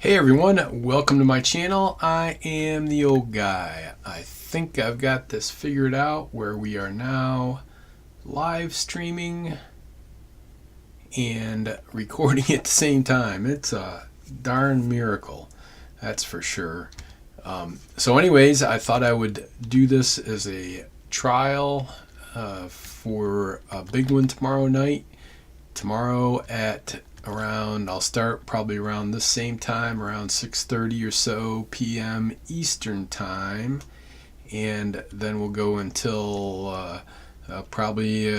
Hey everyone, welcome to my channel. I am the old guy. I think I've got this figured out where we are now live streaming and recording at the same time. It's a darn miracle, that's for sure. So anyways, I thought I would do this as a trial for a big one tomorrow night. Tomorrow at around, I'll start probably around this same time, around 6:30 or so p.m. Eastern time, and then we'll go until probably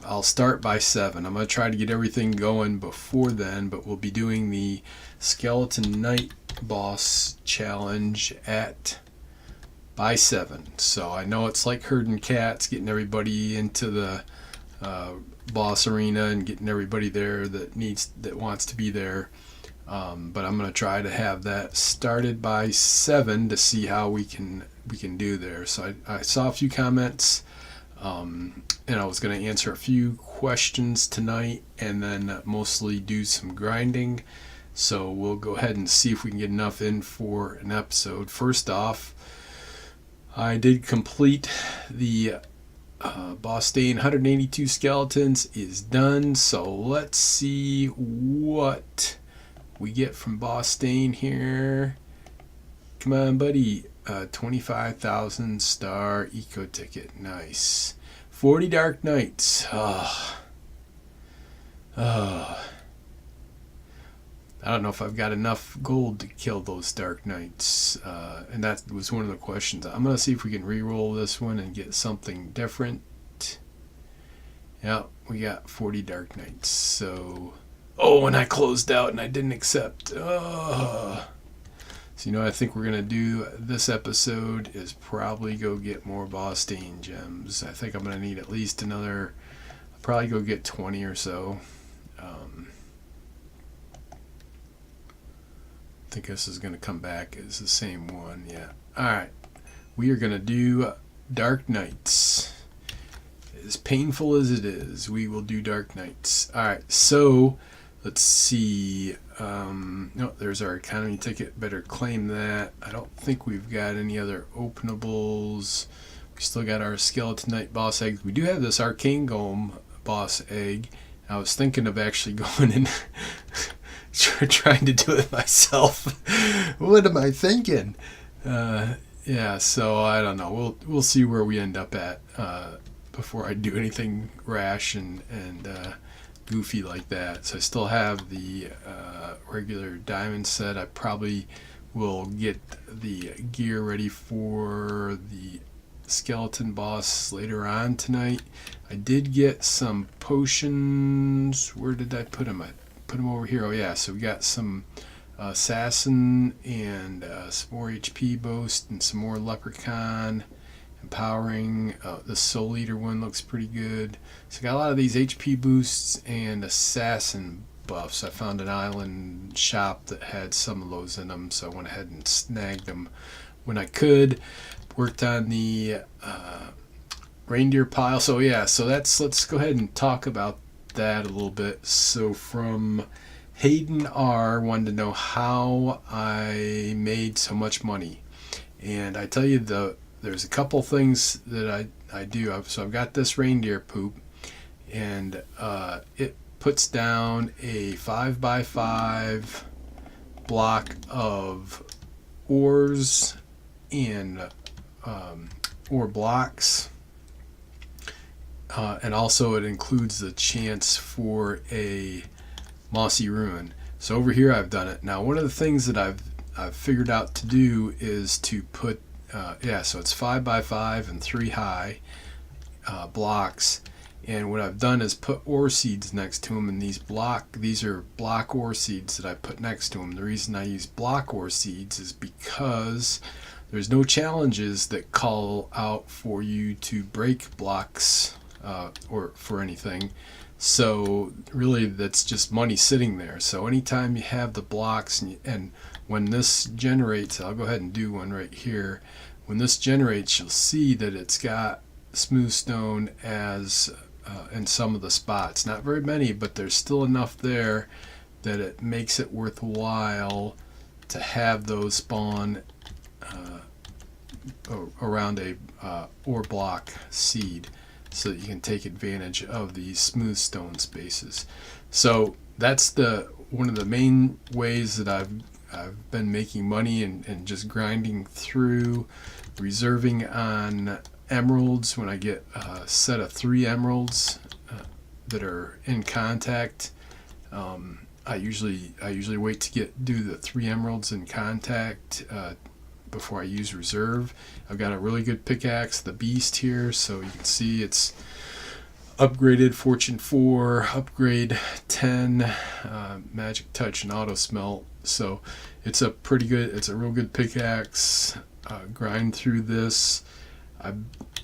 I'll start by 7. I'm going to try to get everything going before then, but we'll be doing the Skeleton Night Boss Challenge at by 7. So I know it's like herding cats, getting everybody into the boss arena and getting everybody there that wants to be there, but I'm going to try to have that started by 7 to see how we can do there. So I saw a few comments, and I was going to answer a few questions tonight and then mostly do some grinding. So we'll go ahead and see if we can get enough in for an episode. First off, I did complete the Boss-Dane 182 skeletons is done, so let's see what we get from Boss-Dane here. Come on, buddy. 25,000 star eco ticket. Nice. 40 Dark Knights. I don't know if I've got enough gold to kill those Dark Knights, and that was one of the questions. I'm going to see if we can re-roll this one and get something different. Yeah, we got 40 Dark Knights. So, and I closed out and I didn't accept. So I think we're going to do this episode is probably go get more Boss-Dane gems. I think I'm going to need at least another, I'll probably go get 20 or so. I think this is going to come back as the same one. Yeah. Alright. We are going to do Dark Knights. As painful as it is, we will do Dark Knights. Alright, so let's see. There's our economy ticket. Better claim that. I don't think we've got any other openables. We still got our Skeleton Knight boss eggs. We do have this Arcane Golem boss egg. I was thinking of actually going and trying to do it myself. What am I thinking? Yeah, so I don't know. We'll see where we end up at before I do anything rash and goofy like that. So I still have the regular diamond set. I probably will get the gear ready for the skeleton boss later on tonight. I did get some potions. Where did I put them? I put them over here. Oh yeah, so we got some assassin and some more HP boost and some more leprechaun empowering. The soul eater one looks pretty good. So I got a lot of these HP boosts and assassin buffs. I found an island shop that had some of those in them, so I went ahead and snagged them when I could. Worked on the reindeer pile. So yeah, so let's go ahead and talk about that a little bit. So from Hayden R wanted to know how I made so much money, and I tell you there's a couple things that I do. So I've got this reindeer poop, and it puts down a 5x5 block of ores and ore blocks. And also it includes the chance for a mossy ruin. So over here I've done it. Now one of the things that I've figured out to do is to put so it's 5x5 and 3 high blocks, and what I've done is put ore seeds next to them, and these are block ore seeds that I put next to them. The reason I use block ore seeds is because there's no challenges that call out for you to break blocks or for anything. So really that's just money sitting there. So anytime you have the blocks and when this generates, I'll go ahead and do one right here. When this generates, you'll see that it's got smooth stone as in some of the spots. Not very many, but there's still enough there that it makes it worthwhile to have those spawn around a ore block seed, so that you can take advantage of these smooth stone spaces. So that's one of the main ways that I've been making money, and just grinding through, reserving on emeralds. When I get a set of 3 emeralds that are in contact, I usually wait to do the 3 emeralds in contact before I use reserve. I've got a really good pickaxe, the Beast here, so you can see it's upgraded Fortune 4, upgrade 10, Magic Touch and Auto Smelt. So it's a real good pickaxe. Grind through this.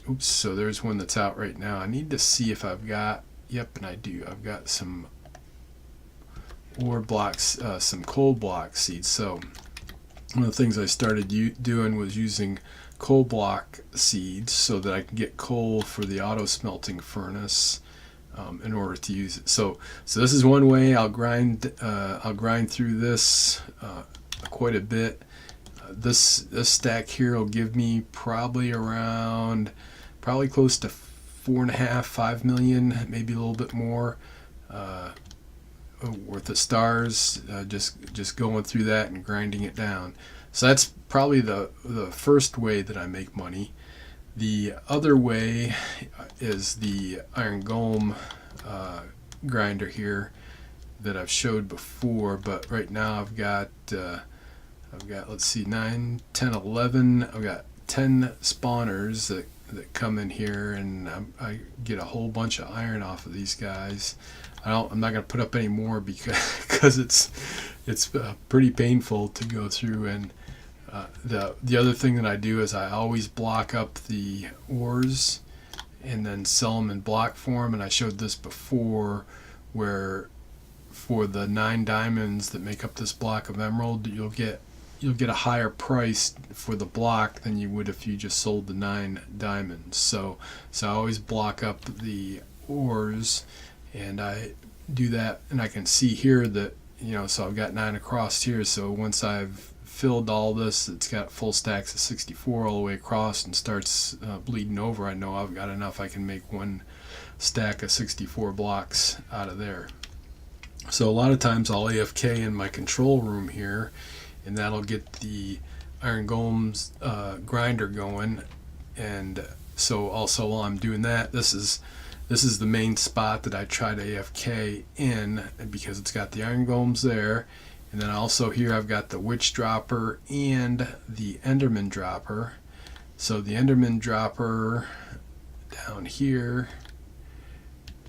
Oops, so there's one that's out right now. I need to see if I've got, yep, and I do. I've got some ore blocks, some coal block seeds. So one of the things I started doing was using coal block seeds so that I can get coal for the auto smelting furnace in order to use it. So this is one way. I'll grind through this quite a bit. This stack here will give me probably close to 4.5 million, maybe a little bit more worth of stars, just going through that and grinding it down. So that's probably the first way that I make money. The other way is the iron golem grinder here that I've showed before, but right now I've got let's see, 9, 10, 11. I've got 10 spawners that come in here, and I get a whole bunch of iron off of these guys. I'm not going to put up any more because it's pretty painful to go through. And the other thing that I do is I always block up the ores and then sell them in block form. And I showed this before, where for the 9 diamonds that make up this block of emerald, you'll get a higher price for the block than you would if you just sold the 9 diamonds. So I always block up the ores, and I do that, and I can see here that, so I've got 9 across here. So once I've filled all this, it's got full stacks of 64 all the way across and starts bleeding over, I know I've got enough. I can make 1 stack of 64 blocks out of there. So a lot of times I'll AFK in my control room here, and that'll get the iron golems grinder going. And so also while I'm doing that, this is the main spot that I try to AFK in, because it's got the iron golems there. And then also here I've got the witch dropper and the enderman dropper. So the enderman dropper down here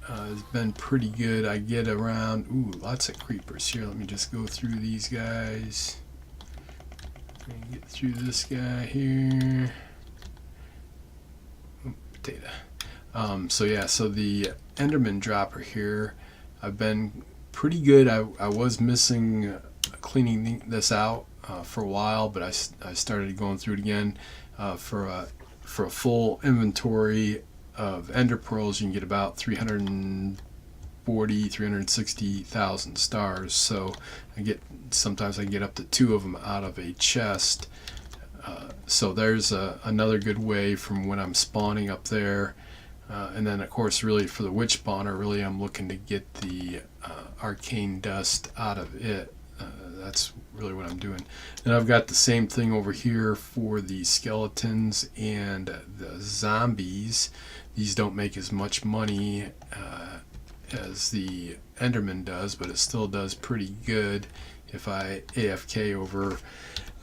has been pretty good. I get around, lots of creepers here. Let me just go through these guys. Get through this guy here. Potato. So the enderman dropper here, I've been pretty good. I was missing cleaning this out for a while, but I started going through it again. For a full inventory of ender pearls, you can get about 360,000 stars. So sometimes I get up to 2 of them out of a chest. So there's another good way from when I'm spawning up there. And then of course, really for the witch spawner, really I'm looking to get the arcane dust out of it. That's really what I'm doing. And I've got the same thing over here for the skeletons and the zombies. These don't make as much money as the enderman does, but it still does pretty good if I AFK over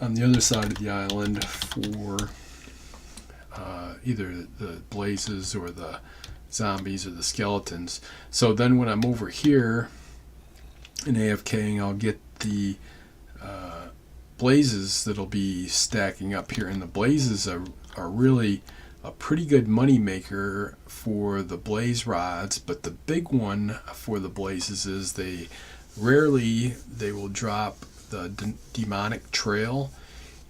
on the other side of the island for either the blazes or the zombies or the skeletons. So then when I'm over here in AFKing, I'll get the blazes that'll be stacking up here, and the blazes are really a pretty good money maker for the blaze rods. But the big one for the blazes is they will drop the demonic trail,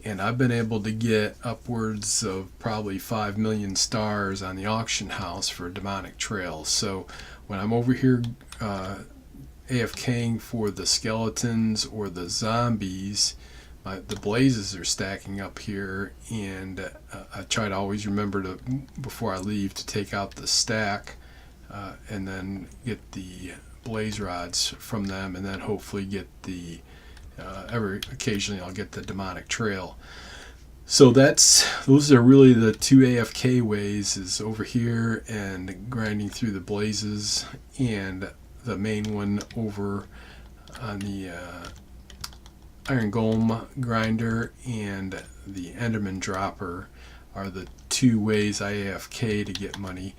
and I've been able to get upwards of probably 5 million stars on the auction house for a demonic trail. So when I'm over here AFKing for the skeletons or the zombies, the blazes are stacking up here, and I try to always remember to, before I leave, to take out the stack and then get the blaze rods from them, and then hopefully get the occasionally I'll get the demonic trail. So those are really the two AFK ways, is over here and grinding through the blazes, and the main one over on the Iron Golem grinder and the Enderman dropper are the two ways I AFK to get money.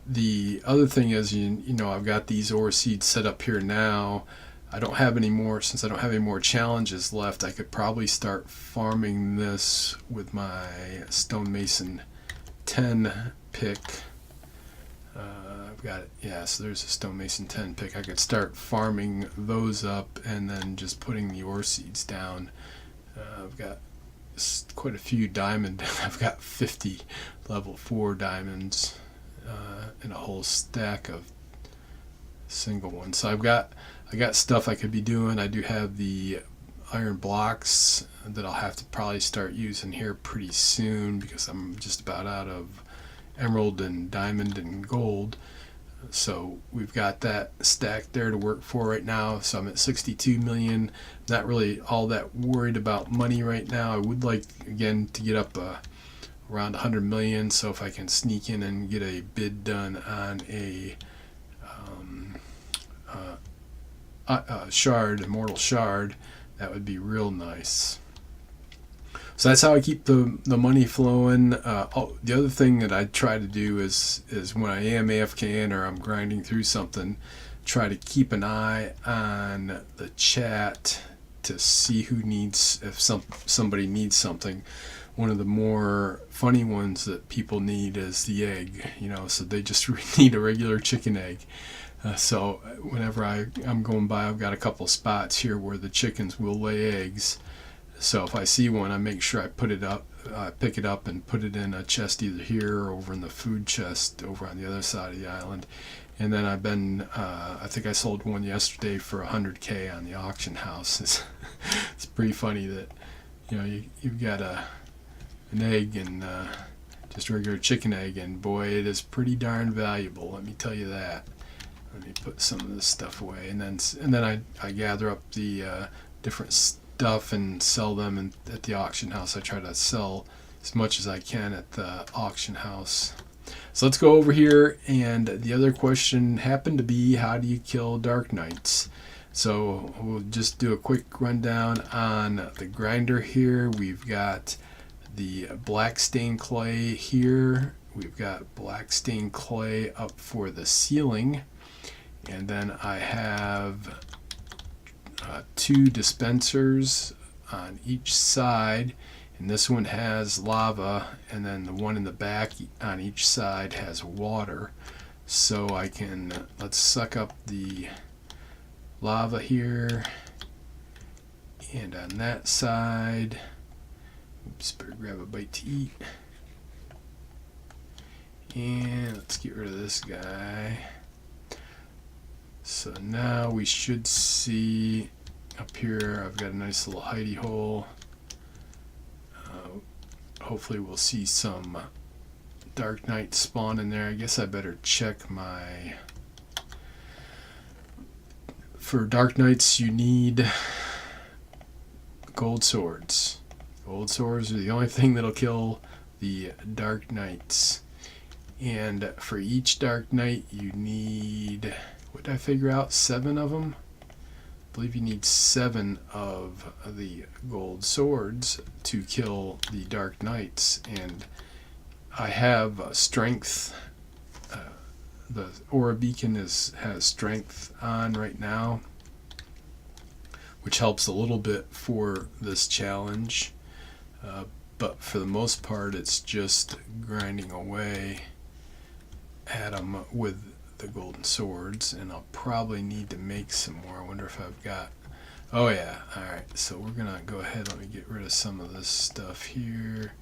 The other thing is, you know, I've got these ore seeds set up here now. I don't have any more, since I don't have any more challenges left. I could probably start farming this with my stonemason 10 pick. I've got it, yeah, so there's a stonemason 10 pick. I could start farming those up and then just putting the ore seeds down. I've got quite a few diamond. I've got 50 level 4 diamonds and a whole stack of single ones. So I got stuff I could be doing. I do have the iron blocks that I'll have to probably start using here pretty soon, because I'm just about out of emerald and diamond and gold. So we've got that stacked there to work for right now. So I'm at 62 million. Not really all that worried about money right now. I would like, again, to get up around 100 million. So if I can sneak in and get a bid done on a shard, immortal shard, that would be real nice. So that's how I keep the money flowing. The other thing that I try to do is when I am AFKing or I'm grinding through something, try to keep an eye on the chat to see who needs, if somebody needs something. One of the more funny ones that people need is the egg, you know, so they just need a regular chicken egg. So whenever I'm going by, I've got a couple spots here where the chickens will lay eggs. So if I see one, I make sure I pick it up and put it in a chest either here or over in the food chest over on the other side of the island. And then I've been, I think I sold one yesterday for 100K on the auction house. It's pretty funny that, you know, you've got an egg and just a regular chicken egg, and boy, it is pretty darn valuable, let me tell you that. Let me put some of this stuff away, and then I gather up the different stuff and sell them at the auction house. I try to sell as much as I can at the auction house. So let's go over here, and the other question happened to be, how do you kill Dark Knights? So we'll just do a quick rundown on the grinder here. We've got the black stained clay here. We've got black stained clay up for the ceiling. And then I have 2 dispensers on each side, and this one has lava, and then the one in the back on each side has water. So I can, let's suck up the lava here, and on that side, oops, better grab a bite to eat. And let's get rid of this guy. So now we should see up here, I've got a nice little hidey hole. Hopefully we'll see some Dark Knight spawn in there. I guess I better check for Dark Knights you need gold swords. Gold swords are the only thing that'll kill the Dark Knights. And for each Dark Knight you need, what did I figure out? 7 of them? I believe you need 7 of the gold swords to kill the Dark Knights. And I have strength. The aura beacon has strength on right now, which helps a little bit for this challenge. But for the most part, it's just grinding away at them with the golden swords, and I'll probably need to make some more. I wonder if I've got, oh yeah, alright, so we're gonna go ahead, let me get rid of some of this stuff here.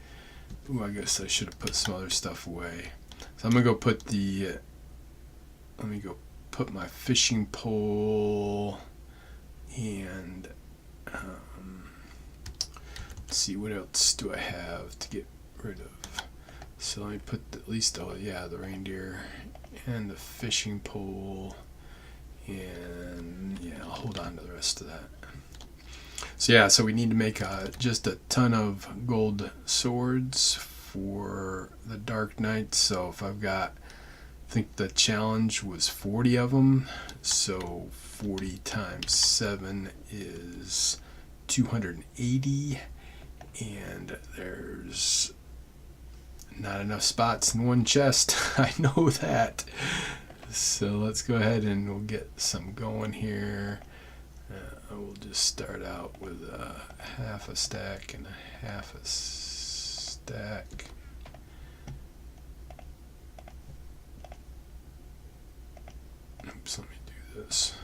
Ooh, I guess I should have put some other stuff away. So I'm gonna go put the, let me go put my fishing pole and let's see, what else do I have to get rid of? So let me put at least the reindeer and the fishing pole, and yeah, I'll hold on to the rest of that. So yeah, so we need to make just a ton of gold swords for the Dark Knights. So if I've got, I think the challenge was 40 of them, so 40 times 7 is 280, and there's not enough spots in one chest. I know that. So let's go ahead and we'll get some going here. We'll just start out with half a stack and a half a stack. Oops, let me do this.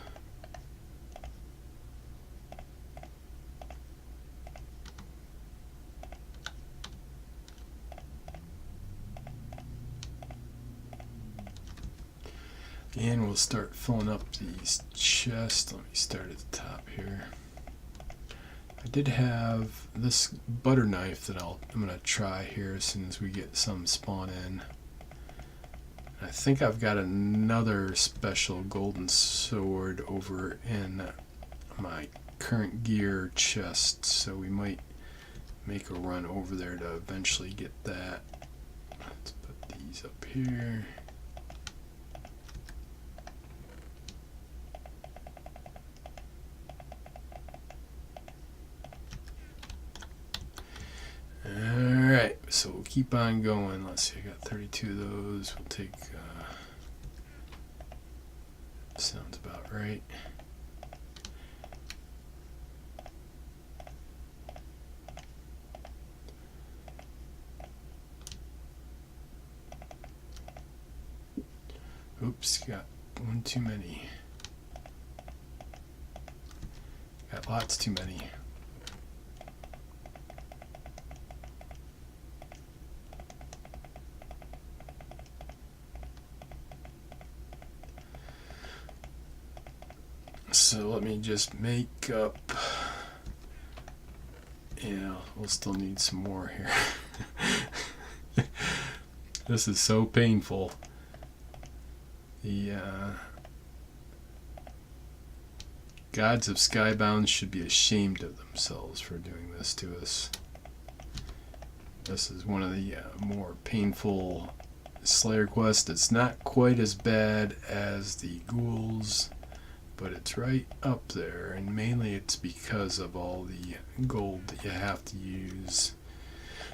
And we'll start filling up these chests. Let me start at the top here. I did have this butter knife that I'm going to try here as soon as we get some spawn in. I think I've got another special golden sword over in my current gear chest, so we might make a run over there to eventually get that. Let's put these up here. Alright, so we'll keep on going. Let's see, I got 32 of those. We'll take, sounds about right. Oops, got one too many. Got lots too many. So let me just make up. Yeah, we'll still need some more here. This is so painful. The gods of Skybounds should be ashamed of themselves for doing this to us. This is one of the more painful Slayer quests. It's not quite as bad as the ghouls, but it's right up there, and mainly it's because of all the gold that you have to use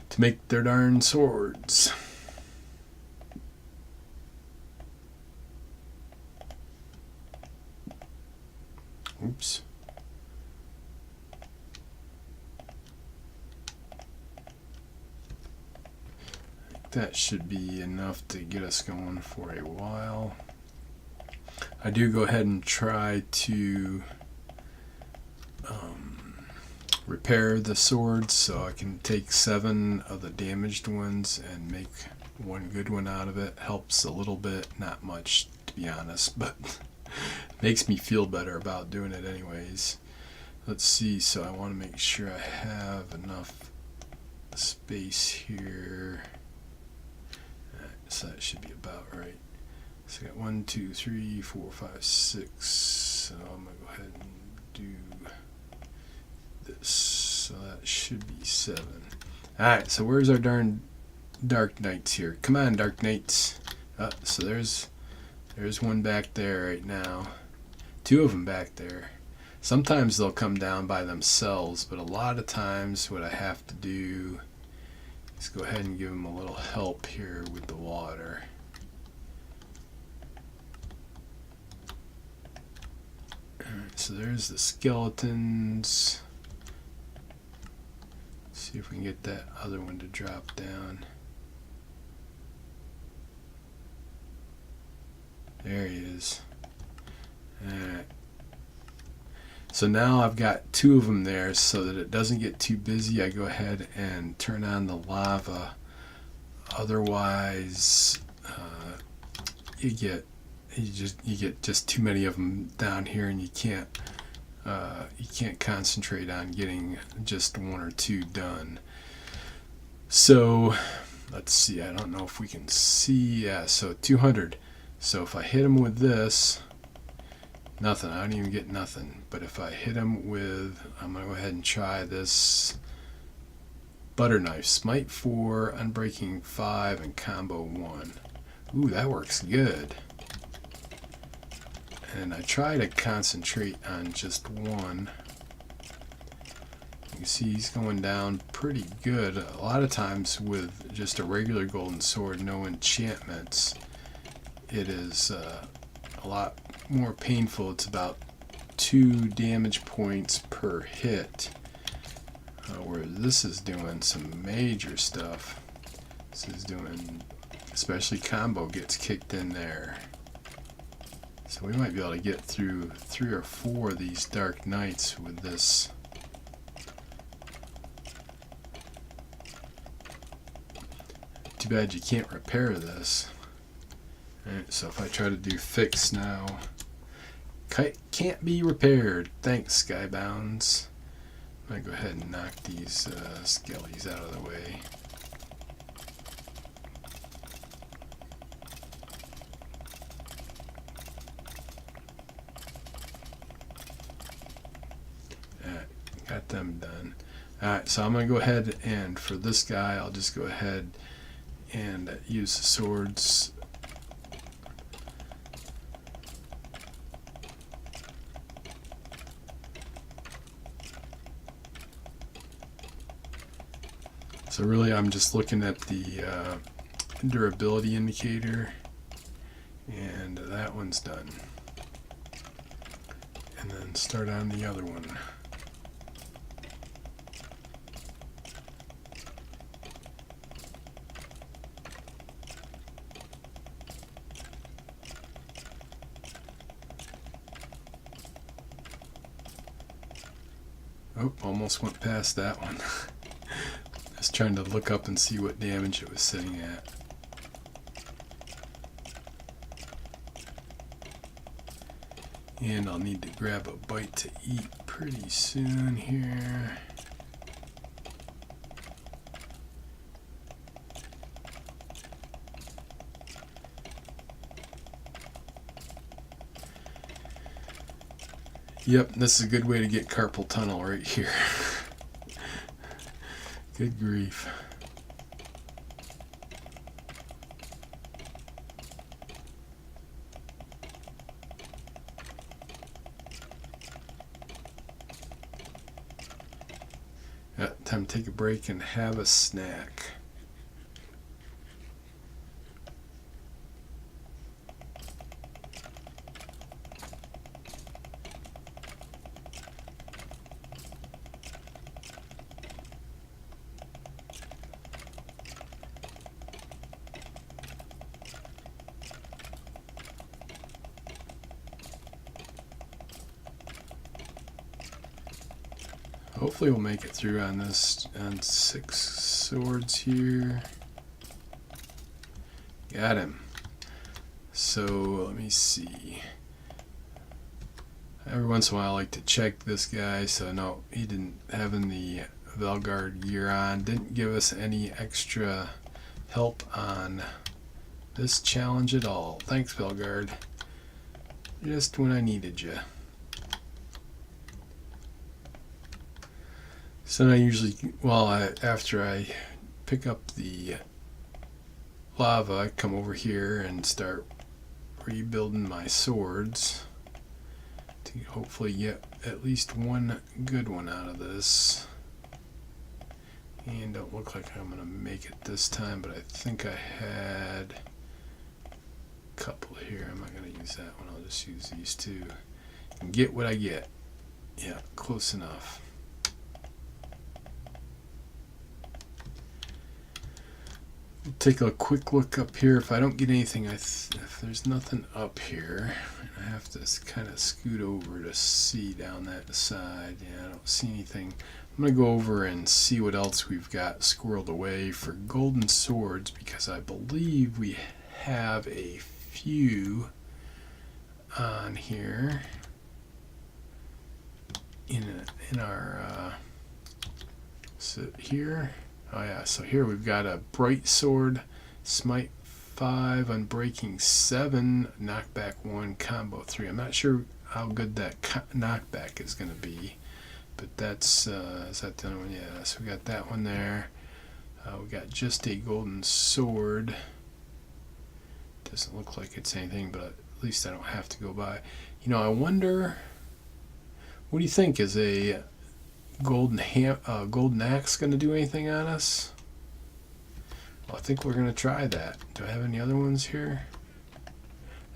to make their darn swords. Oops. I think that should be enough to get us going for a while. I do go ahead and try to repair the swords, so I can take 7 of the damaged ones and make one good one out of it. Helps a little bit, not much to be honest, but makes me feel better about doing it anyways. Let's see, so I want to make sure I have enough space here. Alright, so that should be about right. So I got 1, 2, 3, 4, 5, 6. So I'm going to go ahead and do this. So that should be 7. Alright, so where's our darn Dark Knights here? Come on, Dark Knights. So there's one back there right now. 2 of them back there. Sometimes they'll come down by themselves, but a lot of times what I have to do is go ahead and give them a little help here with the water. Alright, so there's the skeletons. Let's see if we can get that other one to drop down. There he is. Alright. So now I've got 2 of them there, so that it doesn't get too busy. I go ahead and turn on the lava. Otherwise, you get you get just too many of them down here, and you can't concentrate on getting just one or two done. So let's see, I don't know if we can see. Yeah, so 200. So if I hit him with this, nothing. I don't even get nothing. But if I hit him with, I'm going to go ahead and try this butter knife. Smite 4, unbreaking 5, and combo 1. Ooh, that works good. And I try to concentrate on just one. You see he's going down pretty good. A lot of times with just a regular golden sword, no enchantments, it is a lot more painful. It's about 2 damage points per hit, where this is doing some major stuff. This is doing, especially combo gets kicked in there. So we might be able to get through 3 or 4 of these Dark Knights with this. Too bad you can't repair this. Alright, so if I try to do fix now, can't be repaired. Thanks, Skybounds. I'm going to go ahead and knock these skellies out of the way. Alright, got them done. Alright, so I'm going to go ahead and for this guy, I'll just go ahead and use the swords. So really I'm just looking at the durability indicator, and that one's done. And then start on the other one. Oh, almost went past that one. Just trying to look up and see what damage it was sitting at. And I'll need to grab a bite to eat pretty soon here. Yep, this is a good way to get carpal tunnel right here. Good grief. Yeah, time to take a break and have a snack. Hopefully we'll make it through on this, on 6 swords here. Got him. So let me see. Every once in a while I like to check this guy. So no, he didn't, having the Velguard gear on didn't give us any extra help on this challenge at all. Thanks, Velguard. Just when I needed you. So I usually, after I pick up the lava, I come over here and start rebuilding my swords to hopefully get at least one good one out of this. And don't look like I'm going to make it this time, but I think I had a couple here. I'm not going to use that one. I'll just use these two and get what I get. Yeah, close enough. Take a quick look up here. If I don't get anything, if there's nothing up here, I have to kind of scoot over to see down that side. Yeah, I don't see anything. I'm going to go over and see what else we've got squirreled away for golden swords, because I believe we have a few on here in our so here. Oh yeah, so here we've got a Bright Sword, Smite 5, Unbreaking 7, Knockback 1, Combo 3. I'm not sure how good that knockback is going to be, but that's, is that the other one? Yeah, so we got that one there. We got Just a Golden Sword. Doesn't look like it's anything, but at least I don't have to go by. You know, I wonder, what do you think? Is a golden axe going to do anything on us? Well, I think we're going to try that. Do I have any other ones here?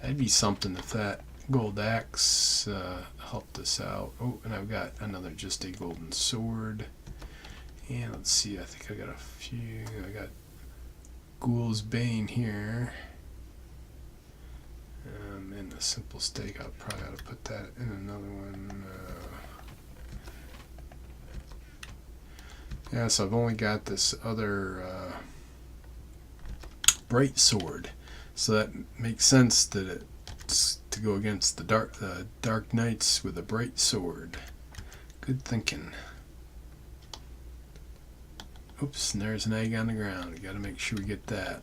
That'd be something if that gold axe helped us out. Oh, and I've got another Just a Golden Sword. And let's see, I think I got a few. I got Ghoul's Bane here. And the Simple Stake, I'll probably ought to put that in another one. Yeah, so I've only got this other Bright Sword, so that makes sense that it's to go against the Dark Knights with a Bright Sword. Good thinking. Oops, and there's an egg on the ground. We got to make sure we get that.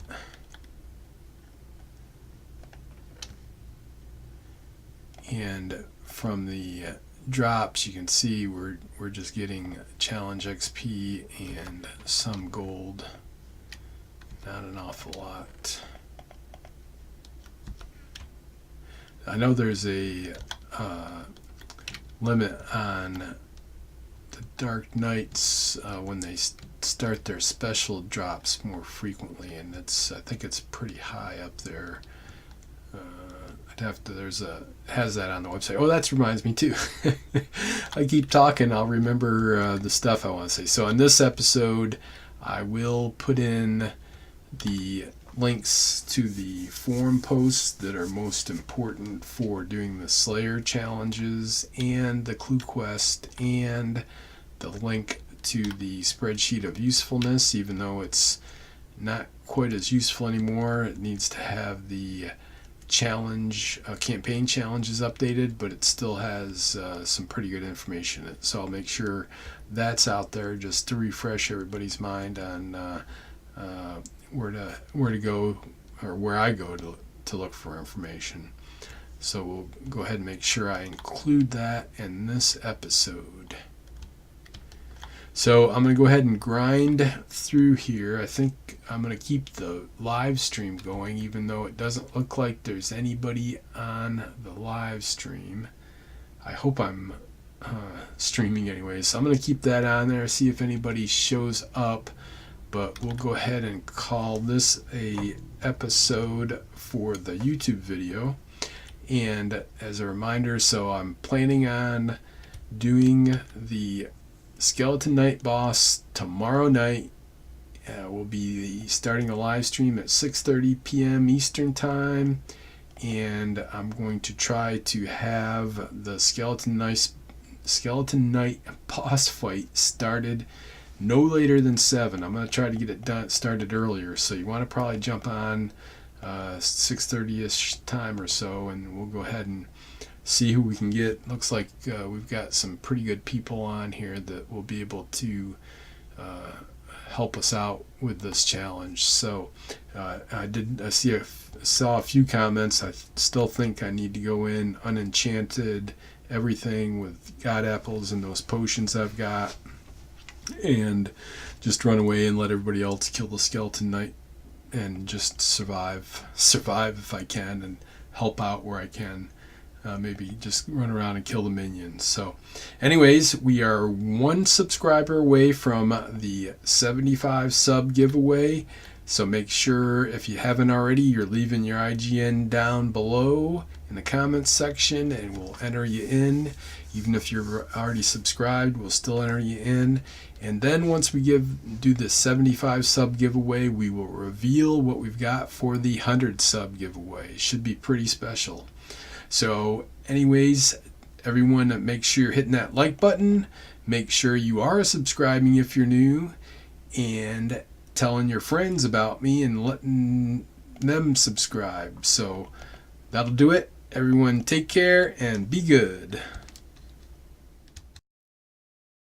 And from the drops, you can see we're just getting challenge XP and some gold. Not an awful lot. I know there's a limit on the Dark Knights when they start their special drops more frequently, and I think it's pretty high up there. I'd have to, has that on the website. Oh, that reminds me too. I keep talking, I'll remember the stuff I want to say. So in this episode, I will put in the links to the forum posts that are most important for doing the Slayer challenges and the Clue Quest, and the link to the spreadsheet of usefulness. Even though it's not quite as useful anymore, it needs to have the campaign challenges updated, but it still has some pretty good information in it. So I'll make sure that's out there just to refresh everybody's mind on where to go, or where I go to look for information. So we'll go ahead and make sure I include that in this episode. So I'm going to go ahead and grind through here. I think I'm going to keep the live stream going, even though it doesn't look like there's anybody on the live stream. I hope I'm streaming anyway, so I'm going to keep that on there, see if anybody shows up. But we'll go ahead and call this a episode for the YouTube video. And as a reminder, so I'm planning on doing the Skeleton Knight boss tomorrow night. We'll be starting a live stream at 6:30 p.m. Eastern Time, and I'm going to try to have the Skeleton Knight boss fight started no later than 7. I'm going to try to get it started earlier, so you want to probably jump on 6:30ish time or so, and we'll go ahead and see who we can get. Looks like we've got some pretty good people on here that will be able to help us out with this challenge. So I saw a few comments. I still think I need to go in unenchanted everything with God apples and those potions I've got, and just run away and let everybody else kill the Skeleton Knight and just survive if I can, and help out where I can. Maybe just run around and kill the minions. So anyways, we are 1 subscriber away from the 75 sub giveaway. So make sure, if you haven't already, you're leaving your IGN down below in the comments section, and we'll enter you in. Even if you're already subscribed, we'll still enter you in. And then once we do the 75 sub giveaway, we will reveal what we've got for the 100 sub giveaway. Should be pretty special. So anyways, everyone, make sure you're hitting that like button. Make sure you are subscribing if you're new, and telling your friends about me and letting them subscribe. So that'll do it. Everyone take care and be good.